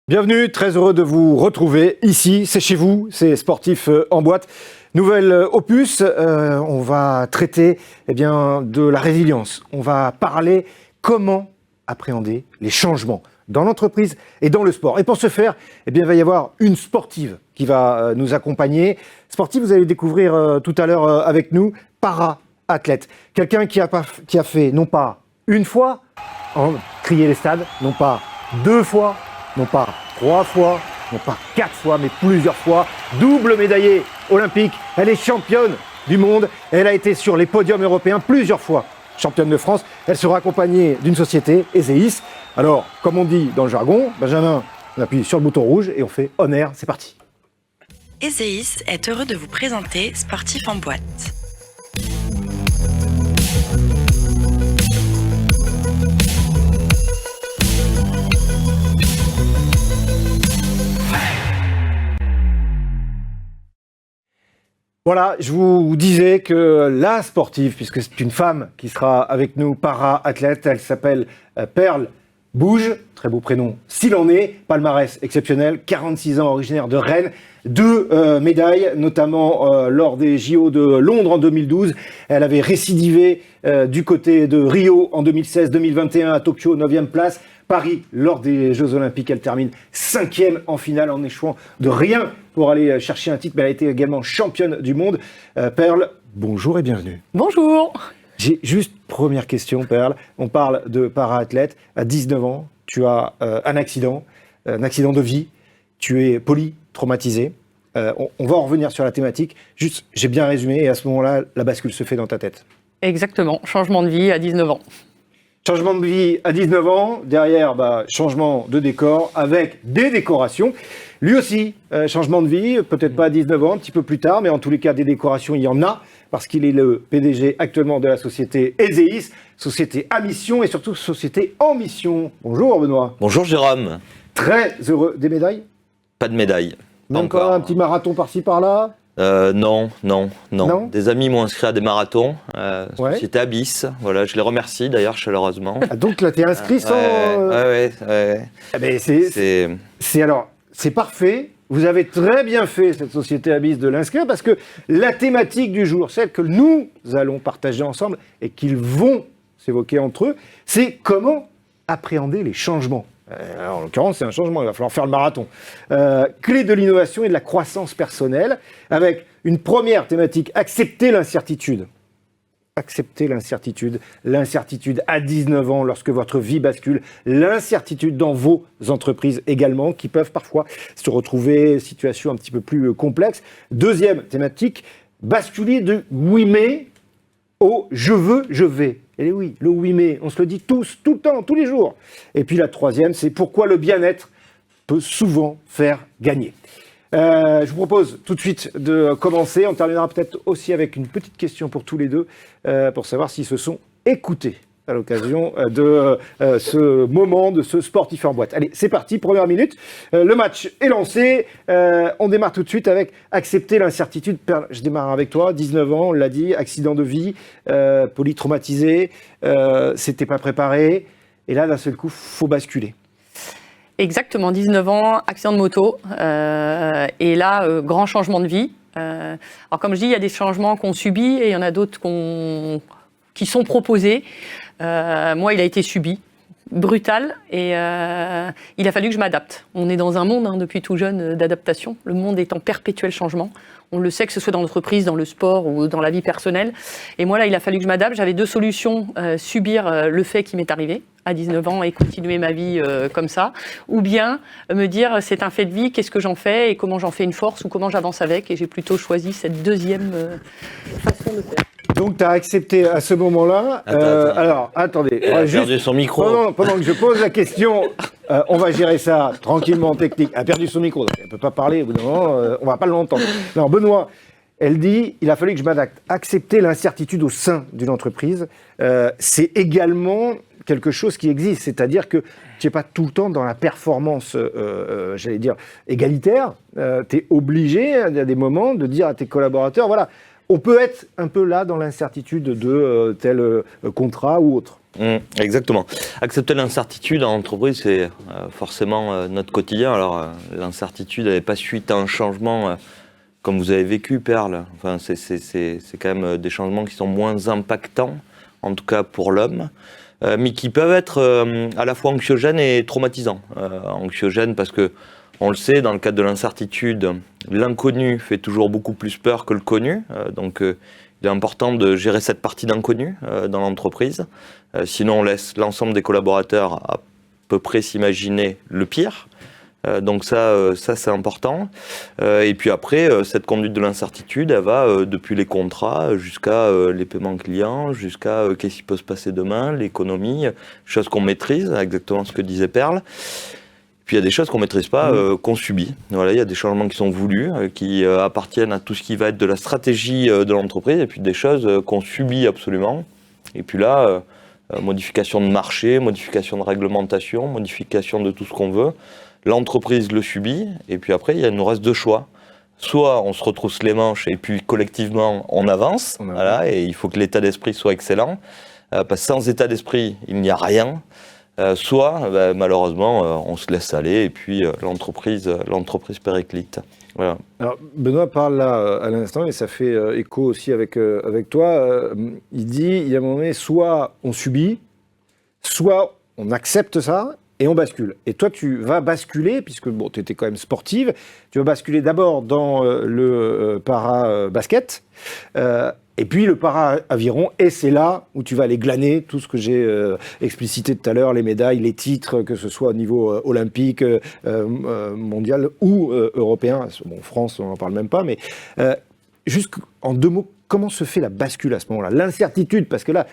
Bienvenue, très heureux de vous retrouver ici, c'est chez vous, c'est Sportif en boîte. Nouvel opus, on va traiter de la résilience. On va parler comment appréhender les changements dans l'entreprise et dans le sport. Et pour ce faire, il va y avoir une sportive qui va nous accompagner. Sportive, vous allez découvrir tout à l'heure avec nous, para-athlète. Quelqu'un qui a fait non pas une fois, crier les stades, non pas deux fois, non pas 3 fois, non pas 4 fois, mais plusieurs fois. Double médaillée olympique. Elle est championne du monde. Elle a été sur les podiums européens plusieurs fois. Championne de France. Elle sera accompagnée d'une société, Ezeis. Alors, comme on dit dans le jargon, Benjamin, on appuie sur le bouton rouge et on fait on air. C'est parti. Ezeis est heureux de vous présenter Sportif en boîte. Voilà, je vous disais que la sportive, puisque c'est une femme qui sera avec nous, para-athlète, elle s'appelle Perle Bouge, très beau prénom s'il en est, palmarès exceptionnel, 46 ans, originaire de Rennes, 2 médailles, notamment lors des JO de Londres en 2012. Elle avait récidivé du côté de Rio en 2016, 2021 à Tokyo, 9e place. Paris, lors des Jeux Olympiques, elle termine 5e en finale en échouant de rien pour aller chercher un titre, mais elle a été également championne du monde. Perle, bonjour et bienvenue. Bonjour. J'ai juste première question, Perle. On parle de para-athlète. À 19 ans, tu as un accident de vie. Tu es polytraumatisé. On va en revenir sur la thématique. Juste, j'ai bien résumé et à ce moment-là, la bascule se fait dans ta tête. Exactement, changement de vie à 19 ans. Changement de vie à 19 ans, derrière, changement de décor avec des décorations. Lui aussi, changement de vie, peut-être pas à 19 ans, un petit peu plus tard, mais en tous les cas, des décorations, il y en a, parce qu'il est le PDG actuellement de la société Ezeis, société à mission et surtout société en mission. Bonjour Benoît. Bonjour Jérôme. Très heureux. Des médailles ? Pas de médaille. Même pas un petit marathon par-ci par-là ? Non. Des amis m'ont inscrit à des marathons. Société Abyss. Voilà, je les remercie d'ailleurs chaleureusement. Ah, donc là, tu es inscrit sans... Ouais. C'est parfait. Vous avez très bien fait, cette société Abyss, de l'inscrire, parce que la thématique du jour, celle que nous allons partager ensemble et qu'ils vont s'évoquer entre eux, c'est comment appréhender les changements. En l'occurrence, c'est un changement, il va falloir faire le marathon. Clé de l'innovation et de la croissance personnelle, avec une première thématique, accepter l'incertitude. Accepter l'incertitude. L'incertitude à 19 ans, lorsque votre vie bascule. L'incertitude dans vos entreprises également, qui peuvent parfois se retrouver en situation un petit peu plus complexe. Deuxième thématique, basculer de oui mais au je veux, je vais. Et oui, le oui mais, on se le dit tous, tout le temps, tous les jours. Et puis la troisième, c'est pourquoi le bien-être peut souvent faire gagner. Je vous propose tout de suite de commencer. On terminera peut-être aussi avec une petite question pour tous les deux, pour savoir s'ils se sont écoutés à l'occasion de ce moment, de ce sportif en boîte. Allez, c'est parti, première minute. Le match est lancé. On démarre tout de suite avec accepter l'incertitude. Perle, je démarre avec toi. 19 ans, on l'a dit, accident de vie, polytraumatisé, c'était pas préparé. Et là, d'un seul coup, faut basculer. Exactement, 19 ans, accident de moto. Et là, grand changement de vie. Alors comme je dis, il y a des changements qu'on subit et il y en a d'autres qui sont proposés. Moi, il a été subi, brutal, et il a fallu que je m'adapte. On est dans un monde, depuis tout jeune, d'adaptation. Le monde est en perpétuel changement. On le sait, que ce soit dans l'entreprise, dans le sport ou dans la vie personnelle. Et moi, là, il a fallu que je m'adapte. J'avais 2 solutions. Subir le fait qui m'est arrivé à 19 ans et continuer ma vie comme ça. Ou bien me dire, c'est un fait de vie, qu'est-ce que j'en fais et comment j'en fais une force ou comment j'avance avec. Et j'ai plutôt choisi cette deuxième façon de faire. Donc, tu as accepté à ce moment-là. Alors, attendez. Elle a perdu son micro. Pendant que je pose la question, on va gérer ça tranquillement en technique. Elle a perdu son micro, donc elle ne peut pas parler. Au bout d'un moment, on ne va pas l'entendre. Alors, Benoît, elle dit il a fallu que je m'adapte. Accepter l'incertitude au sein d'une entreprise, c'est également quelque chose qui existe. C'est-à-dire que tu n'es pas tout le temps dans la performance, égalitaire. Tu es obligé, à des moments, de dire à tes collaborateurs voilà. on peut être un peu là dans l'incertitude de tel contrat ou autre. Exactement. Accepter l'incertitude en entreprise, c'est forcément notre quotidien. Alors, l'incertitude, elle n'est pas suite à un changement comme vous avez vécu, Perle. Enfin, c'est quand même des changements qui sont moins impactants, en tout cas pour l'homme, mais qui peuvent être à la fois anxiogènes et traumatisants. Anxiogènes parce que, on le sait, dans le cadre de l'incertitude, l'inconnu fait toujours beaucoup plus peur que le connu. Donc, il est important de gérer cette partie d'inconnu dans l'entreprise. Sinon, on laisse l'ensemble des collaborateurs à peu près s'imaginer le pire. Donc ça c'est important. Et puis après, cette conduite de l'incertitude, elle va depuis les contrats jusqu'à les paiements clients, jusqu'à qu'est-ce qui peut se passer demain, l'économie, choses qu'on maîtrise, exactement ce que disait Perle. Puis il y a des choses qu'on ne maîtrise pas, qu'on subit. Voilà, il y a des changements qui sont voulus, qui appartiennent à tout ce qui va être de la stratégie de l'entreprise, et puis des choses qu'on subit absolument. Et puis là, modification de marché, modification de réglementation, modification de tout ce qu'on veut. L'entreprise le subit, et puis après, il nous reste deux choix. Soit on se retrousse les manches, et puis collectivement, on avance. Voilà, et il faut que l'état d'esprit soit excellent. Parce que sans état d'esprit, il n'y a rien. Soit, malheureusement, on se laisse aller et puis l'entreprise périclite. Voilà. Alors, Benoît parle là à l'instant, et ça fait écho aussi avec toi. Il dit, il y a un moment donné, soit on subit, soit on accepte ça et on bascule. Et toi, tu vas basculer, puisque bon, tu étais quand même sportive, tu vas basculer d'abord dans le para-basket, et puis le para-aviron, et c'est là où tu vas aller glaner tout ce que j'ai explicité tout à l'heure, les médailles, les titres, que ce soit au niveau olympique, mondial ou européen. Bon, France, on n'en parle même pas, mais juste en deux mots, comment se fait la bascule à ce moment-là? L'incertitude, parce que là,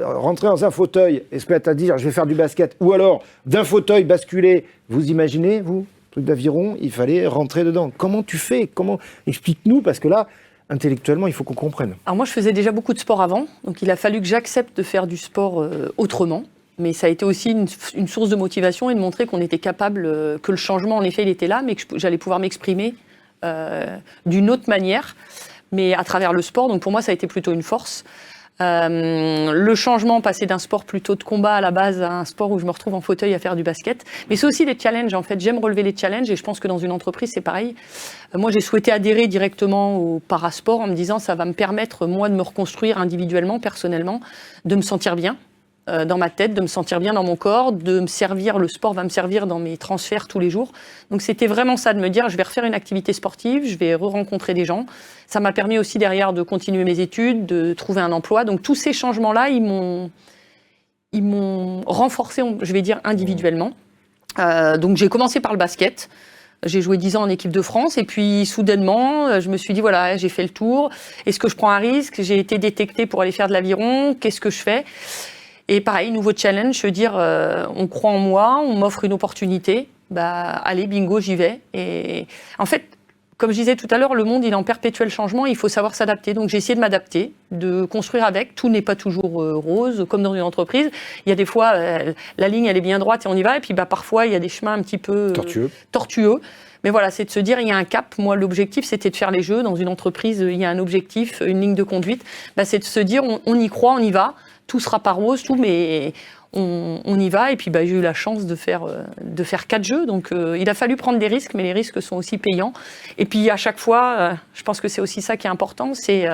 rentrer dans un fauteuil et se mettre à dire « je vais faire du basket », ou alors d'un fauteuil basculer, vous imaginez, vous, truc d'aviron, il fallait rentrer dedans. Comment tu fais? Comment? Explique-nous, parce que là, intellectuellement, il faut qu'on comprenne. Alors moi, je faisais déjà beaucoup de sport avant, donc il a fallu que j'accepte de faire du sport autrement. Mais ça a été aussi une source de motivation et de montrer qu'on était capable, que le changement, en effet, il était là, mais que j'allais pouvoir m'exprimer d'une autre manière, mais à travers le sport. Donc pour moi, ça a été plutôt une force. Le changement, passer d'un sport plutôt de combat à la base à un sport où je me retrouve en fauteuil à faire du basket. Mais c'est aussi des challenges, en fait. J'aime relever les challenges et je pense que dans une entreprise, c'est pareil. Moi, j'ai souhaité adhérer directement au parasport en me disant ça va me permettre, moi, de me reconstruire individuellement, personnellement, de me sentir bien dans ma tête, de me sentir bien dans mon corps, de me servir, le sport va me servir dans mes transferts tous les jours. Donc c'était vraiment ça, de me dire je vais refaire une activité sportive, je vais re-rencontrer des gens. Ça m'a permis aussi derrière de continuer mes études, de trouver un emploi. Donc tous ces changements-là, ils m'ont renforcé, je vais dire, individuellement. Donc j'ai commencé par le basket. J'ai joué 10 ans en équipe de France et puis soudainement, je me suis dit voilà, j'ai fait le tour. Est-ce que je prends un risque? J'ai été détectée pour aller faire de l'aviron. Qu'est-ce que je fais? Et pareil, nouveau challenge, je veux dire, on croit en moi, on m'offre une opportunité, bah allez, bingo, j'y vais. Et en fait, comme je disais tout à l'heure, le monde il est en perpétuel changement, il faut savoir s'adapter. Donc j'ai essayé de m'adapter, de construire avec. Tout n'est pas toujours rose, comme dans une entreprise. Il y a des fois, la ligne elle est bien droite et on y va, et puis bah parfois il y a des chemins un petit peu tortueux. Mais voilà, c'est de se dire, il y a un cap. Moi, l'objectif, c'était de faire les jeux. Dans une entreprise, il y a un objectif, une ligne de conduite. Bah, c'est de se dire, on y croit, on y va. Tout sera pas rose, tout, mais on y va. Et puis, bah, j'ai eu la chance de faire 4 jeux. Donc, il a fallu prendre des risques, mais les risques sont aussi payants. Et puis, à chaque fois, je pense que c'est aussi ça qui est important, c'est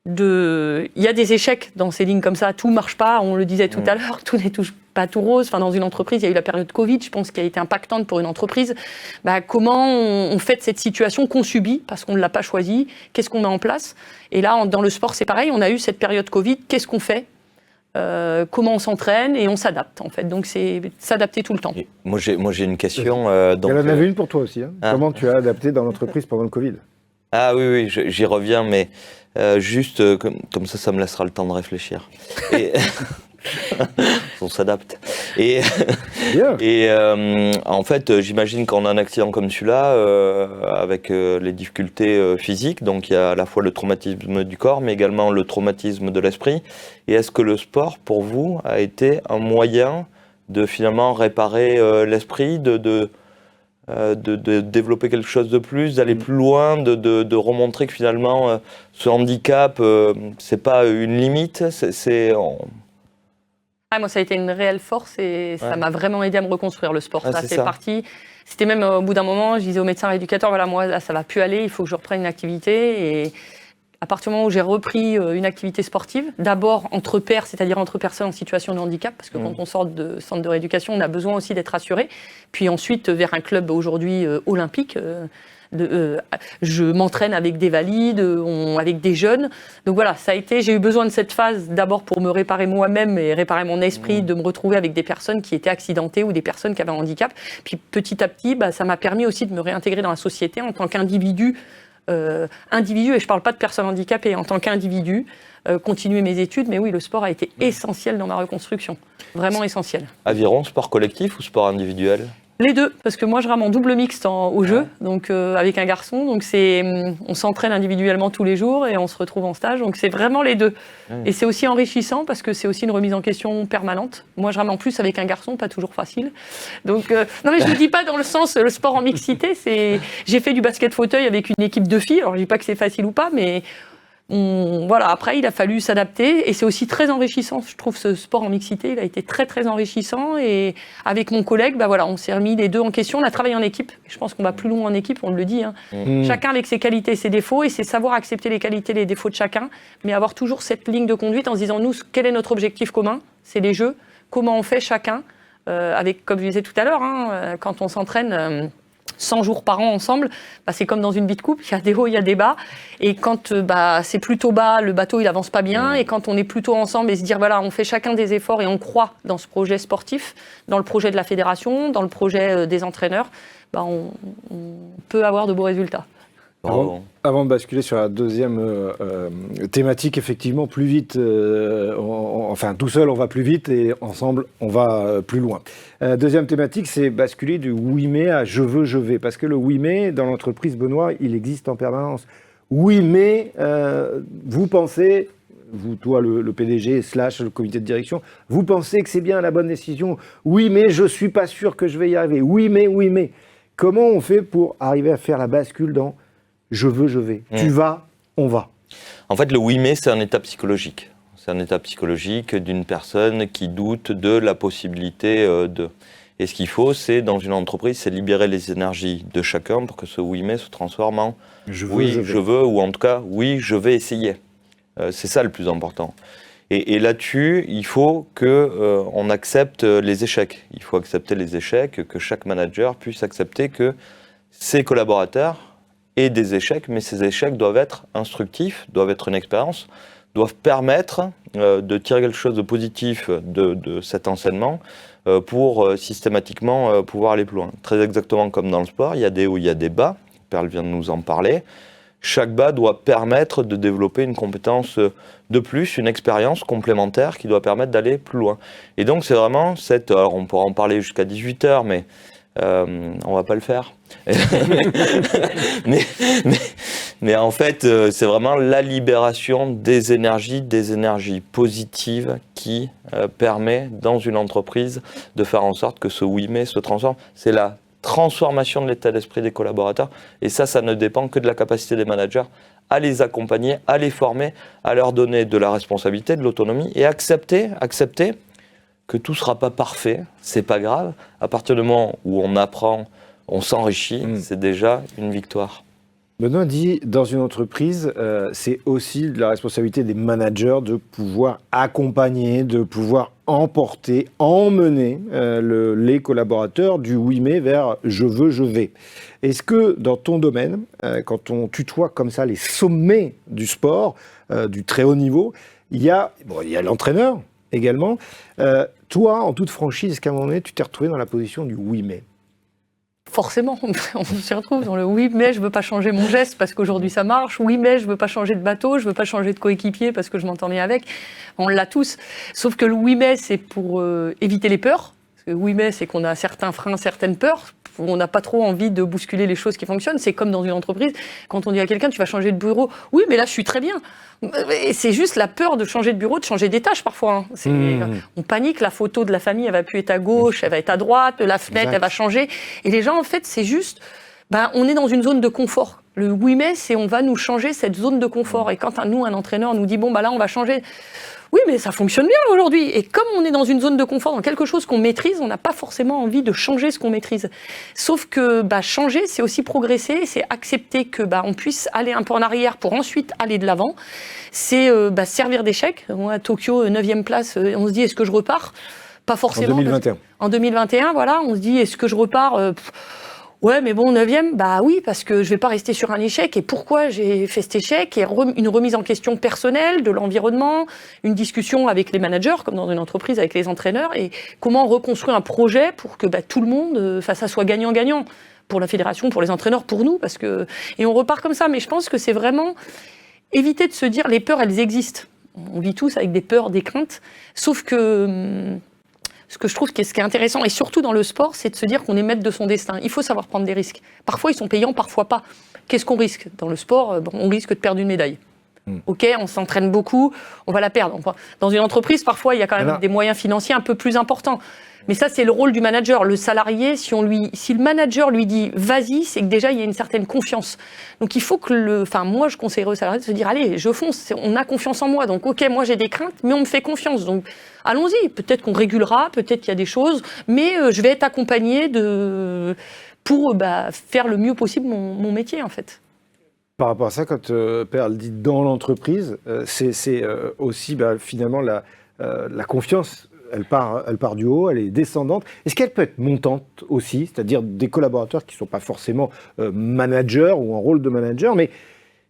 il y a des échecs dans ces lignes comme ça. Tout marche pas, on le disait tout à l'heure, tout n'est pas tout rose. Enfin, dans une entreprise, il y a eu la période Covid, je pense, qui a été impactante pour une entreprise. Bah, comment on fait de cette situation qu'on subit, parce qu'on ne l'a pas choisie? Qu'est-ce qu'on met en place? Et là, dans le sport, c'est pareil, on a eu cette période Covid, qu'est-ce qu'on fait? Comment on s'entraîne? Et on s'adapte, en fait. Donc, c'est s'adapter tout le temps. Et moi, j'ai une question. Donc, il y en avait une pour toi aussi. Hein. Comment tu as adapté dans l'entreprise pendant le Covid? Ah oui, j'y reviens, mais juste comme ça me laissera le temps de réfléchir. Et on s'adapte. Et en fait, j'imagine qu'on a un accident comme celui-là, avec les difficultés physiques, donc il y a à la fois le traumatisme du corps, mais également le traumatisme de l'esprit. Et est-ce que le sport, pour vous, a été un moyen de finalement réparer l'esprit, de de développer quelque chose de plus, d'aller plus loin, de remontrer que finalement ce handicap, c'est pas une limite, Moi, ça a été une réelle force et ça m'a vraiment aidé à me reconstruire, le sport. Ça fait partie. C'était même au bout d'un moment, je disais au médecin rééducateur, voilà, moi, là, ça va plus aller, il faut que je reprenne une activité. Et à partir du moment où j'ai repris une activité sportive, d'abord entre pairs, c'est-à-dire entre personnes en situation de handicap, parce que quand on sort de centre de rééducation, on a besoin aussi d'être rassuré. Puis ensuite, vers un club aujourd'hui olympique. Je m'entraîne avec des valides, avec des jeunes. Donc voilà, j'ai eu besoin de cette phase d'abord pour me réparer moi-même et réparer mon esprit, de me retrouver avec des personnes qui étaient accidentées ou des personnes qui avaient un handicap. Puis petit à petit, ça m'a permis aussi de me réintégrer dans la société en tant qu'individu. Et je ne parle pas de personnes handicapées, en tant qu'individu, continuer mes études. Mais oui, le sport a été essentiel dans ma reconstruction, vraiment essentiel. Aviron, sport collectif ou sport individuel ? Les deux, parce que moi je rame en double mixte au jeu, donc avec un garçon, donc on s'entraîne individuellement tous les jours et on se retrouve en stage, donc c'est vraiment les deux. Et c'est aussi enrichissant parce que c'est aussi une remise en question permanente. Moi je rame en plus avec un garçon, pas toujours facile. Donc non mais je ne dis pas dans le sens le sport en mixité, j'ai fait du basket fauteuil avec une équipe de filles, alors je dis pas que c'est facile ou pas, mais voilà, après il a fallu s'adapter et c'est aussi très enrichissant, je trouve ce sport en mixité, il a été très très enrichissant et avec mon collègue, on s'est remis les deux en question, on a travaillé en équipe, je pense qu'on va plus loin en équipe, on le dit, chacun avec ses qualités et ses défauts et c'est savoir accepter les qualités et les défauts de chacun, mais avoir toujours cette ligne de conduite en se disant nous, quel est notre objectif commun, c'est les jeux, comment on fait chacun, avec comme je disais tout à l'heure, quand on s'entraîne 100 jours par an ensemble, c'est comme dans une vie de couple, il y a des hauts, il y a des bas. Et quand c'est plutôt bas, le bateau il avance pas bien. Et quand on est plutôt ensemble et se dire voilà, on fait chacun des efforts et on croit dans ce projet sportif, dans le projet de la fédération, dans le projet des entraîneurs, on peut avoir de beaux résultats. Avant de basculer sur la deuxième thématique, effectivement, plus vite, tout seul on va plus vite et ensemble on va plus loin. Deuxième thématique, c'est basculer du oui mais à je veux, je vais. Parce que le oui mais, dans l'entreprise, Benoît, il existe en permanence. Oui mais, vous pensez, vous, toi le PDG / le comité de direction, vous pensez que c'est bien la bonne décision. Oui mais je suis pas sûr que je vais y arriver. Oui mais. Comment on fait pour arriver à faire la bascule dans je veux, je vais. Tu vas, on va. En fait, le oui mais, c'est un état psychologique. C'est un état psychologique d'une personne qui doute de la possibilité de... Et ce qu'il faut, c'est, dans une entreprise, c'est libérer les énergies de chacun pour que ce oui mais se transforme en je veux, ou en tout cas, oui, je vais essayer. C'est ça le plus important. Et là-dessus, il faut qu'on accepte les échecs. Il faut accepter les échecs, que chaque manager puisse accepter que ses collaborateurs aient des échecs, mais ces échecs doivent être instructifs, doivent être une expérience, doivent permettre de tirer quelque chose de positif de cet enseignement pour systématiquement pouvoir aller plus loin. Très exactement comme dans le sport, il y a des hauts, il y a des bas. Perle vient de nous en parler. Chaque bas doit permettre de développer une compétence de plus, une expérience complémentaire qui doit permettre d'aller plus loin. Et donc c'est vraiment alors on pourra en parler jusqu'à 18h, mais on va pas le faire. mais en fait, c'est vraiment la libération des énergies positives qui permet dans une entreprise de faire en sorte que ce oui mais se transforme. C'est la transformation de l'état d'esprit des collaborateurs. Et ça ne dépend que de la capacité des managers à les accompagner, à les former, à leur donner de la responsabilité, de l'autonomie et accepter que tout ne sera pas parfait, c'est pas grave. À partir du moment où on apprend, on s'enrichit, c'est déjà une victoire. Benoît dit, dans une entreprise, c'est aussi de la responsabilité des managers de pouvoir accompagner, de pouvoir emmener les collaborateurs du oui mais vers je veux, je vais. Est-ce que dans ton domaine, quand on tutoie comme ça les sommets du sport, du très haut niveau, il y a l'entraîneur également. Toi, en toute franchise, est-ce qu'à un moment donné, tu t'es retrouvé dans la position du oui mais ? Forcément, on s'y retrouve dans le oui mais je veux pas changer mon geste parce qu'aujourd'hui ça marche, oui mais je veux pas changer de bateau, je veux pas changer de coéquipier parce que je m'entends bien avec, on l'a tous, sauf que le oui mais c'est pour éviter les peurs, parce que oui mais c'est qu'on a certains freins, certaines peurs, on n'a pas trop envie de bousculer les choses qui fonctionnent. C'est comme dans une entreprise, quand on dit à quelqu'un, tu vas changer de bureau. Oui, mais là, je suis très bien. Et c'est juste la peur de changer de bureau, de changer d'étage parfois. On panique, la photo de la famille, elle va plus être à gauche, elle va être à droite, la fenêtre, elle va changer. Et les gens, en fait, c'est juste, on est dans une zone de confort. Le oui mais, c'est on va nous changer cette zone de confort. Et quand un entraîneur nous dit, là, on va changer. Oui, mais ça fonctionne bien aujourd'hui. Et comme on est dans une zone de confort, dans quelque chose qu'on maîtrise, on n'a pas forcément envie de changer ce qu'on maîtrise. Sauf que changer, c'est aussi progresser, c'est accepter que on puisse aller un peu en arrière pour ensuite aller de l'avant. C'est servir d'échec. À Tokyo, 9e place, on se dit, est-ce que je repars ? Pas forcément. En 2021. En 2021, voilà, on se dit, est-ce que je repars ? Ouais, mais bon, 9e, oui, parce que je vais pas rester sur un échec. Et pourquoi j'ai fait cet échec ? Et une remise en question personnelle, de l'environnement, une discussion avec les managers, comme dans une entreprise avec les entraîneurs, et comment reconstruire un projet pour que tout le monde, ça soit gagnant-gagnant. Pour la fédération, pour les entraîneurs, pour nous, et on repart comme ça. Mais je pense que c'est vraiment éviter de se dire, les peurs, elles existent. On vit tous avec des peurs, des craintes. Sauf que ce que je trouve ce qui est intéressant, et surtout dans le sport, c'est de se dire qu'on est maître de son destin. Il faut savoir prendre des risques. Parfois, ils sont payants, parfois pas. Qu'est-ce qu'on risque ? Dans le sport, on risque de perdre une médaille. Ok, on s'entraîne beaucoup, on va la perdre. Dans une entreprise, parfois, il y a quand même des moyens financiers un peu plus importants. Mais ça, c'est le rôle du manager. Le salarié, si le manager lui dit « vas-y », c'est que déjà, il y a une certaine confiance. Donc, il faut que moi, je conseillerais au salarié de se dire « allez, je fonce, on a confiance en moi. Donc, ok, moi, j'ai des craintes, mais on me fait confiance. Donc, allons-y. Peut-être qu'on régulera, peut-être qu'il y a des choses, mais je vais être accompagné pour faire le mieux possible mon métier, en fait. » Par rapport à ça, quand Perle dit « dans l'entreprise », c'est aussi finalement la confiance. Elle part du haut, elle est descendante. Est-ce qu'elle peut être montante aussi, c'est-à-dire des collaborateurs qui ne sont pas forcément managers ou en rôle de manager, mais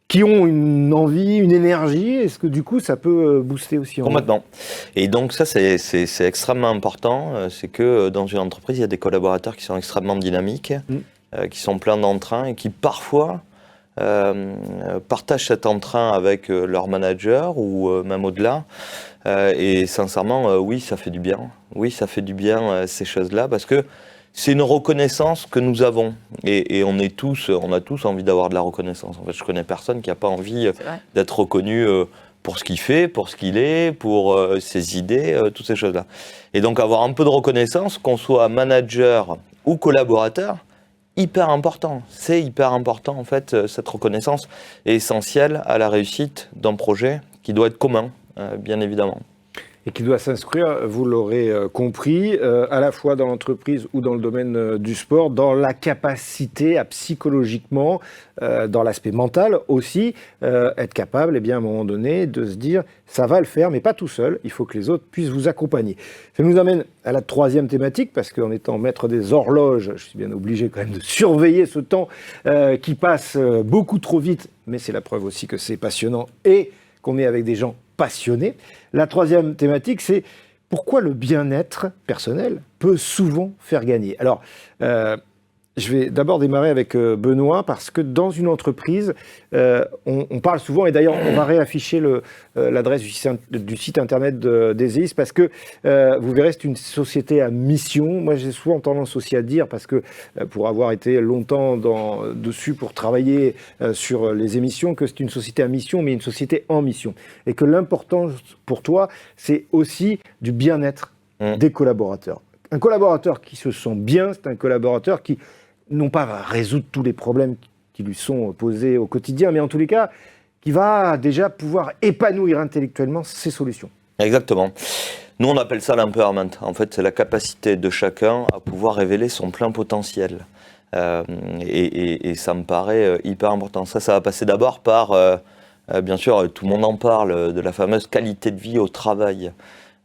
qui ont une envie, une énergie? Est-ce que du coup, ça peut booster aussi en Complètement. Et donc ça, c'est extrêmement important. C'est que dans une entreprise, il y a des collaborateurs qui sont extrêmement dynamiques, qui sont pleins d'entrain et qui parfois partagent cet entrain avec leur manager ou même au-delà. Et sincèrement, oui, ça fait du bien. Oui, ça fait du bien ces choses-là parce que c'est une reconnaissance que nous avons. Et on a tous envie d'avoir de la reconnaissance. En fait, je connais personne qui n'a pas envie d'être reconnu pour ce qu'il fait, pour ce qu'il est, pour ses idées, toutes ces choses-là. Et donc avoir un peu de reconnaissance, qu'on soit manager ou collaborateur, hyper important. C'est hyper important, en fait, cette reconnaissance est essentielle à la réussite d'un projet qui doit être commun, bien évidemment. Et qui doit s'inscrire, vous l'aurez compris, à la fois dans l'entreprise ou dans le domaine du sport, dans la capacité à psychologiquement, dans l'aspect mental aussi, être capable, à un moment donné, de se dire ça va le faire, mais pas tout seul, il faut que les autres puissent vous accompagner. Ça nous amène à la troisième thématique, parce qu'en étant maître des horloges, je suis bien obligé quand même de surveiller ce temps qui passe beaucoup trop vite, mais c'est la preuve aussi que c'est passionnant et qu'on est avec des gens passionnés. La troisième thématique, c'est pourquoi le bien-être personnel peut souvent faire gagner. Alors, je vais d'abord démarrer avec Benoît, parce que dans une entreprise, on parle souvent, et d'ailleurs on va réafficher l'adresse du site internet d'Ezeis, parce que vous verrez, c'est une société à mission. Moi, j'ai souvent tendance aussi à dire, parce que pour avoir été longtemps dessus pour travailler sur les émissions, que c'est une société à mission, mais une société en mission. Et que l'important pour toi, c'est aussi du bien-être des collaborateurs. Un collaborateur qui se sent bien, c'est un collaborateur qui non pas va résoudre tous les problèmes qui lui sont posés au quotidien, mais en tous les cas, qui va déjà pouvoir épanouir intellectuellement ses solutions. Exactement. Nous, on appelle ça l'empowerment. En fait, c'est la capacité de chacun à pouvoir révéler son plein potentiel. Et ça me paraît hyper important. Ça va passer d'abord par, bien sûr, tout le monde en parle, de la fameuse qualité de vie au travail.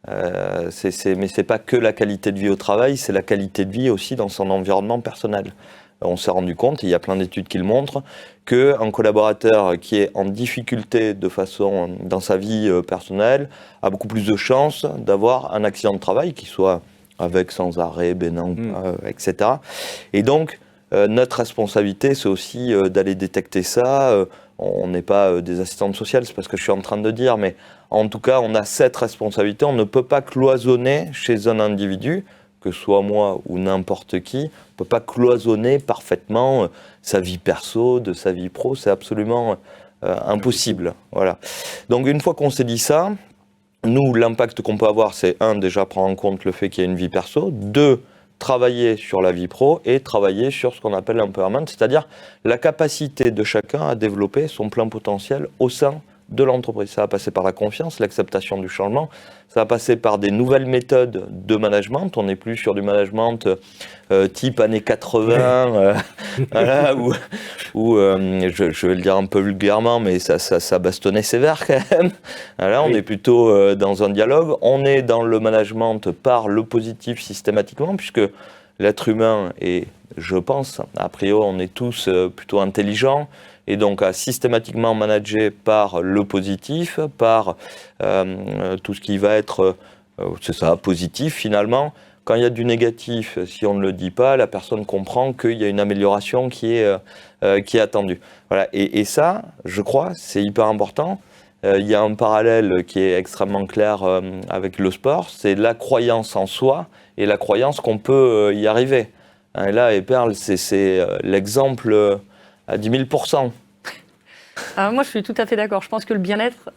Mais c'est pas que la qualité de vie au travail, c'est la qualité de vie aussi dans son environnement personnel. On s'est rendu compte, il y a plein d'études qui le montrent, qu'un collaborateur qui est en difficulté dans sa vie personnelle a beaucoup plus de chances d'avoir un accident de travail, qui soit avec, sans arrêt, bénin, etc. Et donc, notre responsabilité, c'est aussi d'aller détecter ça. On n'est pas des assistantes sociales, c'est pas ce que je suis en train de dire, mais en tout cas, on a cette responsabilité. On ne peut pas cloisonner chez un individu que ce soit moi ou n'importe qui, on ne peut pas cloisonner parfaitement sa vie perso de sa vie pro, c'est absolument impossible. Voilà. Donc une fois qu'on s'est dit ça, nous, l'impact qu'on peut avoir, c'est déjà prendre en compte le fait qu'il y a une vie perso, 2, travailler sur la vie pro et travailler sur ce qu'on appelle l'empowerment, c'est-à-dire la capacité de chacun à développer son plein potentiel au sein de l'entreprise. Ça va passer par la confiance, l'acceptation du changement, ça va passer par des nouvelles méthodes de management. On n'est plus sur du management type années 80, voilà, où je vais le dire un peu vulgairement, mais ça bastonnait sévère quand même. Voilà, on est plutôt dans un dialogue. On est dans le management par le positif systématiquement, puisque l'être humain est, je pense, a priori, on est tous plutôt intelligents, et donc à systématiquement manager par le positif, par tout ce qui va être, c'est ça, positif finalement. Quand il y a du négatif, si on ne le dit pas, la personne comprend qu'il y a une amélioration qui est attendue. Voilà. Et ça, je crois, c'est hyper important. Il y a un parallèle qui est extrêmement clair avec le sport, c'est la croyance en soi et la croyance qu'on peut y arriver. Et là, Perle, c'est l'exemple à 10 000%. Moi, je suis tout à fait d'accord. Je pense que le bien-être...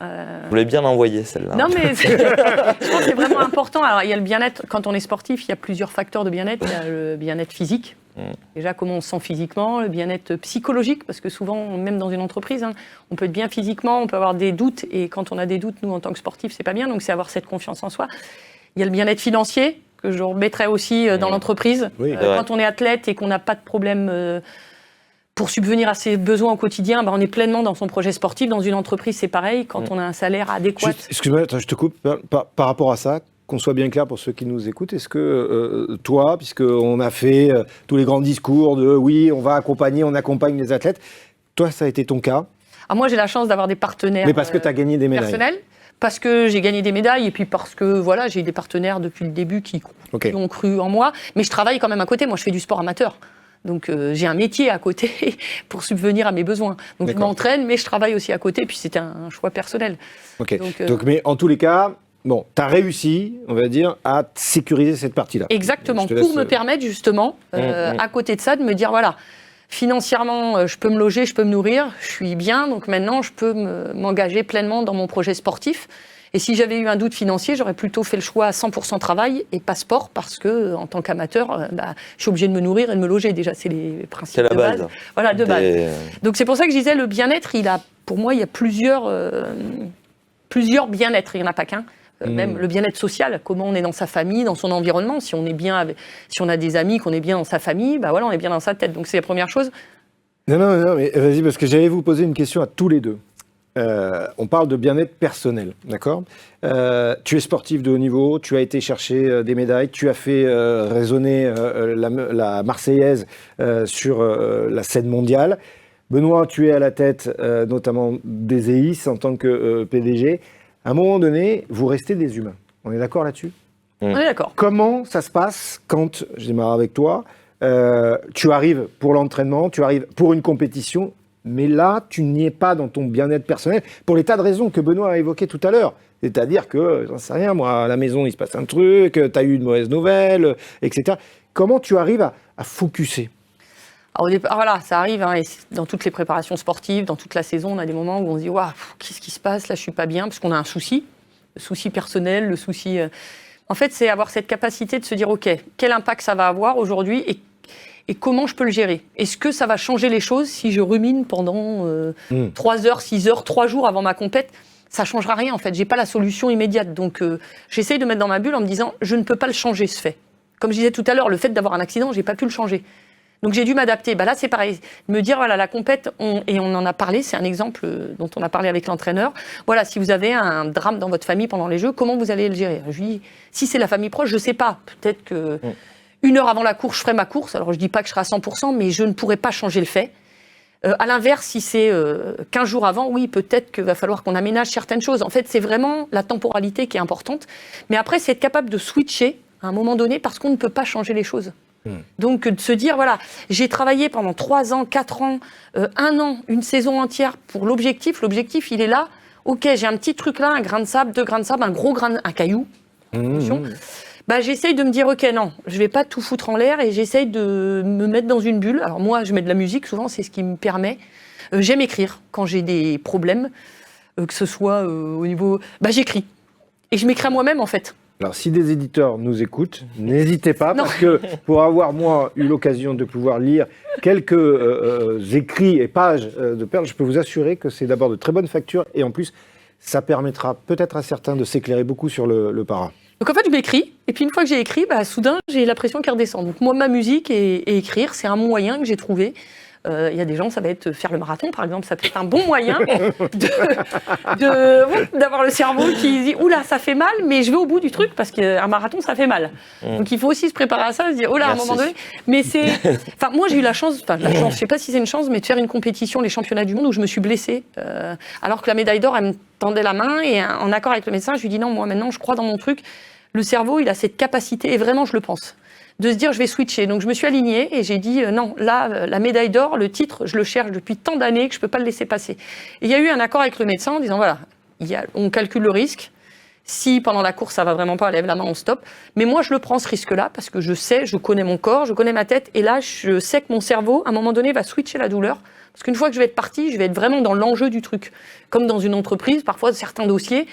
Vous l'avez bien envoyé, celle-là. Non, mais je pense que c'est vraiment important. Alors, il y a le bien-être, quand on est sportif, il y a plusieurs facteurs de bien-être. Il y a le bien-être physique. Déjà, comment on se sent physiquement, le bien-être psychologique, parce que souvent, même dans une entreprise, on peut être bien physiquement, on peut avoir des doutes, et quand on a des doutes, nous, en tant que sportifs, c'est pas bien, donc c'est avoir cette confiance en soi. Il y a le bien-être financier, que je remettrais aussi dans l'entreprise. Oui, quand on est athlète et qu'on n'a pas de problème pour subvenir à ses besoins au quotidien, on est pleinement dans son projet sportif. Dans une entreprise, c'est pareil, quand on a un salaire adéquat. Excuse-moi, attends, je te coupe. Par rapport à ça, qu'on soit bien clair pour ceux qui nous écoutent, est-ce que toi, puisqu'on a fait tous les grands discours de oui, on va accompagner, on accompagne les athlètes, toi, ça a été ton cas? Moi, j'ai la chance d'avoir des partenaires. Mais parce que tu as gagné des médailles. Personnels. Parce que j'ai gagné des médailles et puis parce que voilà, j'ai des partenaires depuis le début qui ont cru en moi. Mais je travaille quand même à côté. Moi, je fais du sport amateur. Donc, j'ai un métier à côté pour subvenir à mes besoins. Donc, je m'entraîne, mais je travaille aussi à côté. Puis, c'était un choix personnel. Ok. Donc, mais en tous les cas, bon, tu as réussi, on va dire, à sécuriser cette partie-là. Exactement. Pour me permettre, justement, à côté de ça, de me dire, voilà, financièrement, je peux me loger, je peux me nourrir, je suis bien, donc maintenant, je peux m'engager pleinement dans mon projet sportif. Et si j'avais eu un doute financier, j'aurais plutôt fait le choix à 100% travail et pas sport, parce que en tant qu'amateur, je suis obligée de me nourrir et de me loger. Déjà, c'est les principes de base. Voilà, de base. Donc c'est pour ça que je disais, le bien-être, pour moi, il y a plusieurs bien-être, il n'y en a pas qu'un. Même le bien-être social, comment on est dans sa famille, dans son environnement, si on est bien, si on a des amis, qu'on est bien dans sa famille, voilà, on est bien dans sa tête. Donc c'est la première chose. Non, mais vas-y, parce que j'allais vous poser une question à tous les deux. On parle de bien-être personnel, d'accord ? Tu es sportif de haut niveau, tu as été chercher des médailles, tu as fait résonner la Marseillaise sur la scène mondiale. Benoît, tu es à la tête notamment d'ESEIS en tant que PDG. À un moment donné, vous restez des humains. On est d'accord là-dessus ? On est d'accord. Comment ça se passe quand, je démarre avec toi, tu arrives pour l'entraînement, tu arrives pour une compétition, mais là, tu n'y es pas dans ton bien-être personnel, pour les tas de raisons que Benoît a évoquées tout à l'heure. C'est-à-dire que, j'en sais rien, moi, à la maison, il se passe un truc, tu as eu une mauvaise nouvelle, etc. Comment tu arrives à focuser ? Alors, au départ, voilà, ça arrive, et dans toutes les préparations sportives, dans toute la saison, on a des moments où on se dit « Waouh, qu'est-ce qui se passe ? Là, je ne suis pas bien », parce qu'on a un souci, le souci personnel, le souci... En fait, c'est avoir cette capacité de se dire « Ok, quel impact ça va avoir aujourd'hui et comment je peux le gérer ? Est-ce que ça va changer les choses si je rumine pendant 3 heures, 6 heures, 3 jours avant ma compète ? Ça ne changera rien, en fait. Je n'ai pas la solution immédiate. Donc, j'essaye de mettre dans ma bulle en me disant « Je ne peux pas le changer, ce fait. » Comme je disais tout à l'heure, le fait d'avoir un accident, je n'ai pas pu le changer. Donc, j'ai dû m'adapter. Là, c'est pareil. Me dire, voilà, la compète, et on en a parlé, c'est un exemple dont on a parlé avec l'entraîneur. Voilà, si vous avez un drame dans votre famille pendant les Jeux, comment vous allez le gérer ? Je lui dis, si c'est la famille proche, je ne sais pas. Peut-être que... 1 heure avant la course, je ferai ma course. Alors, je ne dis pas que je serai à 100%, mais je ne pourrai pas changer le fait. À l'inverse, si c'est 15 jours avant, oui, peut-être qu'il va falloir qu'on aménage certaines choses. En fait, c'est vraiment la temporalité qui est importante. Mais après, c'est être capable de switcher à un moment donné parce qu'on ne peut pas changer les choses. Donc, de se dire, voilà, j'ai travaillé pendant 3 ans, 4 ans, 1 an, une saison entière pour l'objectif. L'objectif, il est là. OK, j'ai un petit truc là, un grain de sable, 2 grains de sable, un gros grain, un caillou. J'essaye de me dire, ok, non, je vais pas tout foutre en l'air et j'essaye de me mettre dans une bulle. Alors moi, je mets de la musique, souvent, c'est ce qui me permet. J'aime écrire quand j'ai des problèmes, que ce soit au niveau... j'écris. Et je m'écris à moi-même, en fait. Alors, si des éditeurs nous écoutent, n'hésitez pas, parce que pour avoir, moi, eu l'occasion de pouvoir lire quelques écrits et pages de Perle, je peux vous assurer que c'est d'abord de très bonne facture, et en plus, ça permettra peut-être à certains de s'éclairer beaucoup sur le para. Donc en fait, je m'écris, et puis une fois que j'ai écrit, soudain, j'ai la pression qui redescend. Donc moi, ma musique et écrire, c'est un moyen que j'ai trouvé. Il y a des gens, ça va être faire le marathon, par exemple, ça peut être un bon moyen d'avoir le cerveau qui dit « Oula, ça fait mal, mais je vais au bout du truc, parce qu'un marathon, ça fait mal. » Donc il faut aussi se préparer à ça, se dire « Oh là, à un moment donné... » Mais c'est... Enfin, moi, j'ai eu la chance, je sais pas si c'est une chance, mais de faire une compétition, les championnats du monde, où je me suis blessée, alors que la médaille d'or, elle me tendait la main, et en accord avec le médecin, je lui dis « Non, moi, maintenant, je crois dans mon truc. Le cerveau, il a cette capacité, et vraiment, je le pense. » De se dire je vais switcher. Donc je me suis alignée et j'ai dit non, là, la médaille d'or, le titre, je le cherche depuis tant d'années que je ne peux pas le laisser passer. Et il y a eu un accord avec le médecin en disant voilà, on calcule le risque. Si pendant la course ça va vraiment pas, lève la main, on stoppe. Mais moi je le prends ce risque-là parce que je sais, je connais mon corps, je connais ma tête et là je sais que mon cerveau, à un moment donné, va switcher la douleur. Parce qu'une fois que je vais être partie, je vais être vraiment dans l'enjeu du truc. Comme dans une entreprise, parfois certains dossiers,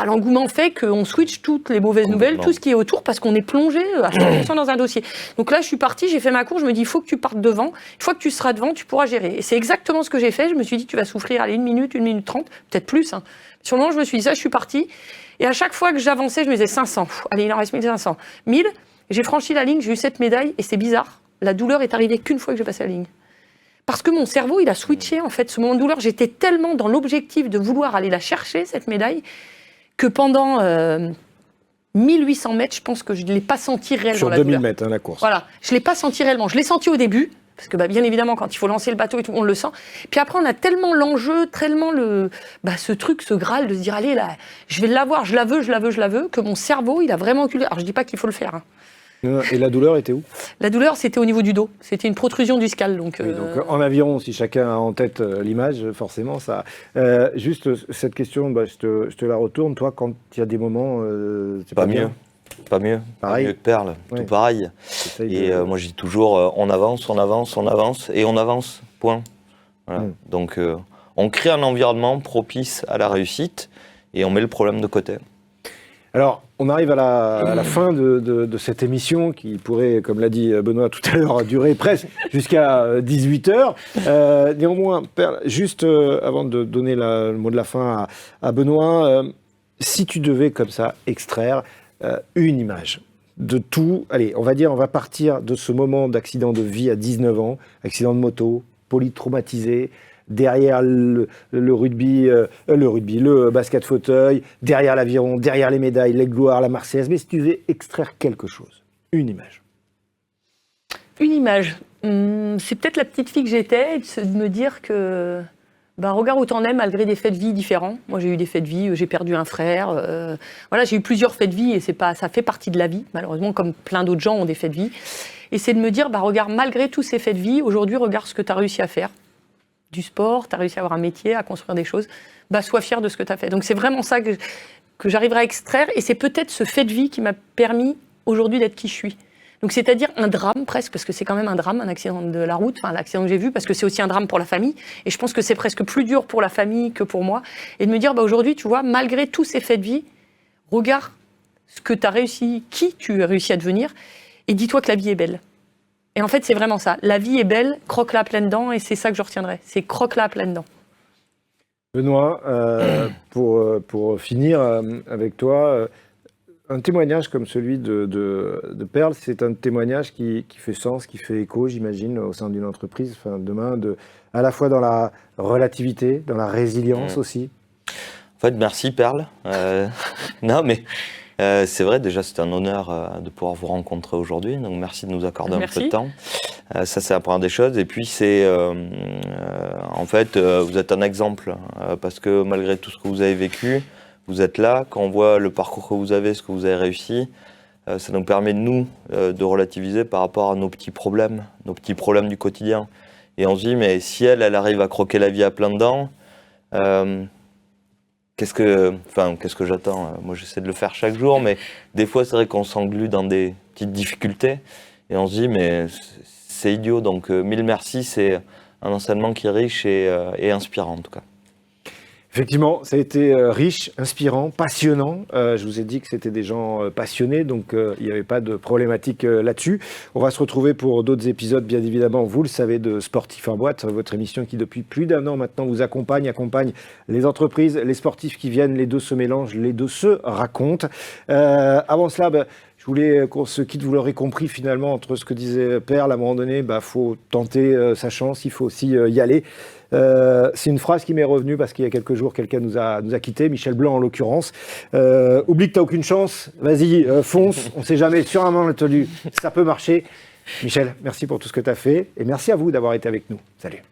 l'engouement fait qu'on switch toutes les mauvaises nouvelles, tout ce qui est autour, parce qu'on est plongé à 100% dans un dossier. Donc là, je suis partie, j'ai fait ma course, je me dis, il faut que tu partes devant. Une fois que tu seras devant, tu pourras gérer. Et c'est exactement ce que j'ai fait. Je me suis dit, tu vas souffrir, allez, 1 minute 30, peut-être plus. Sur le moment, je me suis dit ça, je suis partie. Et à chaque fois que j'avançais, je me disais 500. Allez, il en reste 1500. 1000, j'ai franchi la ligne, j'ai eu 7 médailles, et c'est bizarre. La douleur est arrivée qu'une fois que j'ai passé la ligne. Parce que mon cerveau, il a switché, en fait. Ce moment de douleur, j'étais tellement dans l'objectif de vouloir aller la chercher, cette médaille, que pendant 1800 mètres, je pense que je ne l'ai pas senti réellement. Sur 2000 mètres, la course. Voilà, je ne l'ai pas senti réellement. Je l'ai senti au début, parce que bien évidemment, quand il faut lancer le bateau et tout, on le sent. Puis après, on a tellement l'enjeu, tellement ce truc, ce Graal, de se dire, allez, là, je vais l'avoir, je la veux, que mon cerveau, il a vraiment culé. Alors, je ne dis pas qu'il faut le faire. Et la douleur était où ? La douleur, c'était au niveau du dos. C'était une protrusion du scale. Donc, oui, donc en aviron, si chacun a en tête l'image, forcément, ça... juste cette question, je te la retourne. Toi, quand il y a des moments... c'est pas mieux. Pas mieux. Pareil. Pas mieux que Perle. Ouais. Tout pareil. Et moi, je dis toujours, on avance, et on avance. Point. Voilà. Donc, on crée un environnement propice à la réussite et on met le problème de côté. Alors, on arrive à la fin de cette émission qui pourrait, comme l'a dit Benoît tout à l'heure, durer presque jusqu'à 18h. Néanmoins, Perle, juste avant de donner le mot de la fin à Benoît, si tu devais comme ça extraire une image de tout, allez, on va partir de ce moment d'accident de vie à 19 ans, accident de moto, polytraumatisé, derrière le rugby, le basket fauteuil, derrière l'aviron, derrière les médailles, les gloires, la Marseillaise. Mais si tu devais extraire quelque chose, une image. Une image. C'est peut-être la petite fille que j'étais, de me dire que, regarde où t'en es malgré des faits de vie différents. Moi, j'ai eu des faits de vie, j'ai perdu un frère. Voilà, j'ai eu plusieurs faits de vie et ça fait partie de la vie, malheureusement, comme plein d'autres gens ont des faits de vie. Et c'est de me dire, regarde, malgré tous ces faits de vie, aujourd'hui, regarde ce que tu as réussi à faire. Du sport, tu as réussi à avoir un métier, à construire des choses, sois fier de ce que tu as fait. Donc c'est vraiment ça que j'arriverai à extraire, et c'est peut-être ce fait de vie qui m'a permis aujourd'hui d'être qui je suis. Donc c'est-à-dire un drame presque, parce que c'est quand même un drame, un accident de la route, l'accident que j'ai vu, parce que c'est aussi un drame pour la famille, et je pense que c'est presque plus dur pour la famille que pour moi, et de me dire aujourd'hui, tu vois, malgré tous ces faits de vie, regarde ce que tu as réussi, qui tu as réussi à devenir, et dis-toi que la vie est belle. Et en fait, c'est vraiment ça. La vie est belle, croque-la à pleines dents, et c'est ça que je retiendrai. C'est croque-la à pleines dents. Benoît, pour finir avec toi, un témoignage comme celui de Perle, c'est un témoignage qui fait sens, qui fait écho, j'imagine, au sein d'une entreprise, demain, à la fois dans la relativité, dans la résilience aussi. En fait, merci Perle. Non, mais... c'est vrai, déjà c'est un honneur de pouvoir vous rencontrer aujourd'hui, donc merci de nous accorder un peu de temps. Ça c'est la première des choses, et puis c'est en fait vous êtes un exemple, parce que malgré tout ce que vous avez vécu, vous êtes là, quand on voit le parcours que vous avez, ce que vous avez réussi, ça nous permet de relativiser par rapport à nos petits problèmes du quotidien. Et on se dit, mais si elle arrive à croquer la vie à pleines dents, qu'est-ce que j'attends? Moi, j'essaie de le faire chaque jour, mais des fois, c'est vrai qu'on s'englue dans des petites difficultés et on se dit, mais c'est idiot. Donc, mille merci, c'est un enseignement qui est riche et inspirant, en tout cas. Effectivement, ça a été riche, inspirant, passionnant. Je vous ai dit que c'était des gens passionnés, donc il n'y avait pas de problématique là-dessus. On va se retrouver pour d'autres épisodes, bien évidemment, vous le savez, de Sportif en boîte, votre émission qui, depuis plus d'un an maintenant, vous accompagne les entreprises, les sportifs qui viennent, les deux se mélangent, les deux se racontent. Avant cela, je voulais qu'on se quitte, vous l'aurez compris finalement, entre ce que disait Perle, à un moment donné, faut tenter sa chance, il faut aussi y aller. C'est une phrase qui m'est revenue parce qu'il y a quelques jours, quelqu'un nous a quittés, Michel Blanc en l'occurrence. Oublie que tu n'as aucune chance, vas-y, fonce, on ne sait jamais, sur un malentendu, ça peut marcher. Michel, merci pour tout ce que tu as fait et merci à vous d'avoir été avec nous. Salut.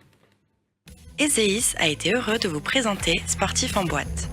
ESEIS a été heureux de vous présenter Sportif en boîte.